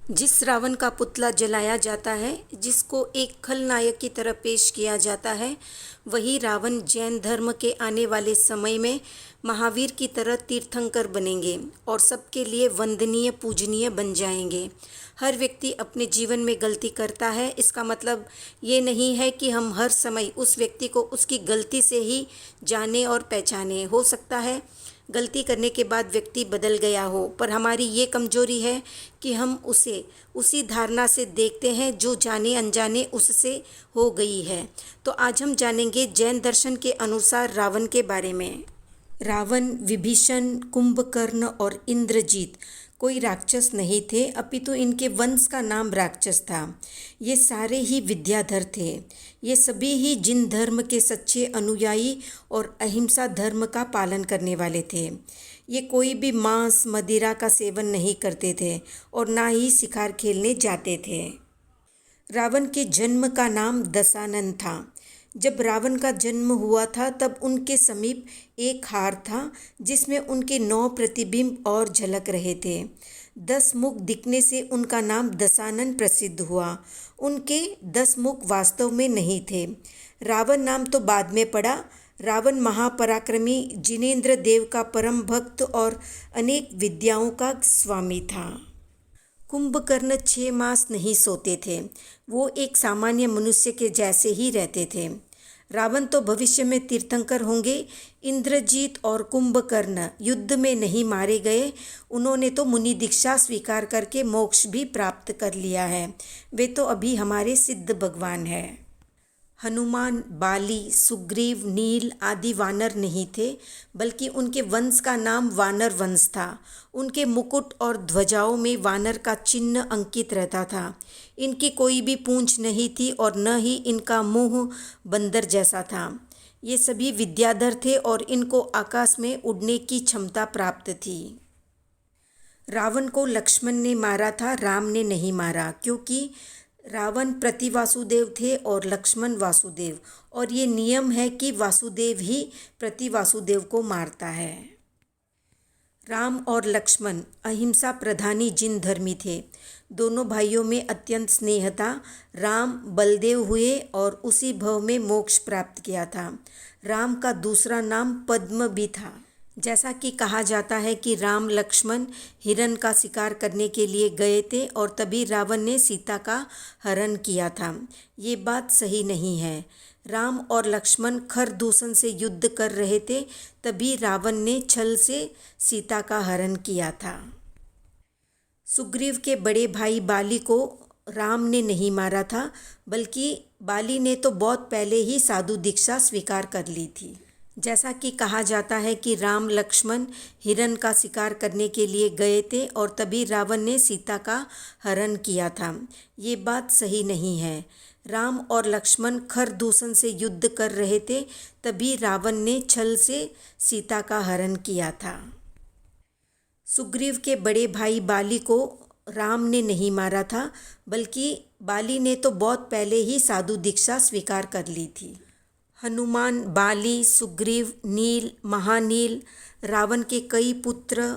जिस रावण का पुतला जलाया जाता है, जिसको एक खलनायक की तरह पेश किया जाता है, वही रावण जैन धर्म के आने वाले समय में महावीर की तरह तीर्थंकर बनेंगे और सबके लिए वंदनीय पूजनीय बन जाएंगे। हर व्यक्ति अपने जीवन में गलती करता है। इसका मतलब ये नहीं है कि हम हर समय उस व्यक्ति को उसकी गलती से ही जाने और पहचाने। हो सकता है गलती करने के बाद व्यक्ति बदल गया हो, पर हमारी ये कमजोरी है कि हम उसे उसी धारणा से देखते हैं जो जाने अनजाने उससे हो गई है। तो आज हम जानेंगे जैन दर्शन के अनुसार रावण के बारे में। रावण, विभीषण, कुंभकर्ण और इंद्रजीत कोई राक्षस नहीं थे, अपितु इनके वंश का नाम राक्षस था। ये सारे ही विद्याधर थे। ये सभी ही जिन धर्म के सच्चे अनुयायी और अहिंसा धर्म का पालन करने वाले थे। ये कोई भी मांस मदिरा का सेवन नहीं करते थे और ना ही शिकार खेलने जाते थे। रावण के जन्म का नाम दशानन था। जब रावण का जन्म हुआ था तब उनके समीप एक हार था जिसमें उनके 9 प्रतिबिंब और झलक रहे थे। 10 मुख दिखने से उनका नाम दशानन प्रसिद्ध हुआ। उनके 10 मुख वास्तव में नहीं थे। रावण नाम तो बाद में पड़ा। रावण महापराक्रमी, जिनेंद्र देव का परम भक्त और अनेक विद्याओं का स्वामी था। कुंभकर्ण 6 मास नहीं सोते थे। वो एक सामान्य मनुष्य के जैसे ही रहते थे। रावण तो भविष्य में तीर्थंकर होंगे। इंद्रजीत और कुंभकर्ण युद्ध में नहीं मारे गए। उन्होंने तो मुनि दीक्षा स्वीकार करके मोक्ष भी प्राप्त कर लिया है। वे तो अभी हमारे सिद्ध भगवान हैं। हनुमान, बाली, सुग्रीव, नील आदि वानर नहीं थे, बल्कि उनके वंश का नाम वानर वंश था। उनके मुकुट और ध्वजाओं में वानर का चिन्ह अंकित रहता था। इनकी कोई भी पूंछ नहीं थी और न ही इनका मुंह बंदर जैसा था। ये सभी विद्याधर थे और इनको आकाश में उड़ने की क्षमता प्राप्त थी। रावण को लक्ष्मण ने मारा था, राम ने नहीं मारा, क्योंकि रावण प्रतिवासुदेव थे और लक्ष्मण वासुदेव, और ये नियम है कि वासुदेव ही प्रतिवासुदेव को मारता है। राम और लक्ष्मण अहिंसा प्रधानी जिन धर्मी थे। दोनों भाइयों में अत्यंत स्नेह था। राम बलदेव हुए और उसी भव में मोक्ष प्राप्त किया था। राम का दूसरा नाम पद्म भी था। जैसा कि कहा जाता है कि राम लक्ष्मण हिरण का शिकार करने के लिए गए थे और तभी रावण ने सीता का हरण किया था। ये बात सही नहीं है। राम और लक्ष्मण खरदूषण से युद्ध कर रहे थे, तभी रावण ने छल से सीता का हरण किया था। सुग्रीव के बड़े भाई बाली को राम ने नहीं मारा था, बल्कि बाली ने तो बहुत पहले ही साधु दीक्षा स्वीकार कर ली थी। जैसा कि कहा जाता है कि राम लक्ष्मण हिरण का शिकार करने के लिए गए थे और तभी रावण ने सीता का हरण किया था। ये बात सही नहीं है। राम और लक्ष्मण खरदूषण से युद्ध कर रहे थे, तभी रावण ने छल से सीता का हरण किया था। सुग्रीव के बड़े भाई बाली को राम ने नहीं मारा था, बल्कि बाली ने तो बहुत पहले ही साधु दीक्षा स्वीकार कर ली थी। हनुमान, बाली, सुग्रीव, नील, महानील, रावण के कई पुत्र,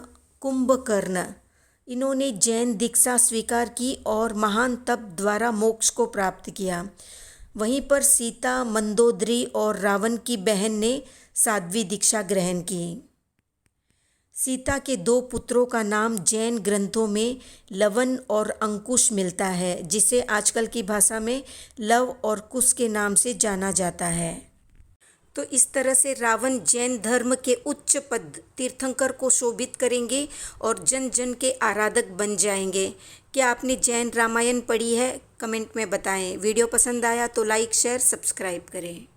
कुंभकर्ण, इन्होंने जैन दीक्षा स्वीकार की और महान तप द्वारा मोक्ष को प्राप्त किया। वहीं पर सीता, मंदोदरी और रावण की बहन ने साध्वी दीक्षा ग्रहण की। सीता के 2 पुत्रों का नाम जैन ग्रंथों में लवन और अंकुश मिलता है, जिसे आजकल की भाषा में लव और कुश के नाम से जाना जाता है। तो इस तरह से रावण जैन धर्म के उच्च पद तीर्थंकर को शोभित करेंगे और जन जन के आराधक बन जाएंगे। क्या आपने जैन रामायण पढ़ी है? कमेंट में बताएं। वीडियो पसंद आया तो लाइक, शेयर, सब्सक्राइब करें।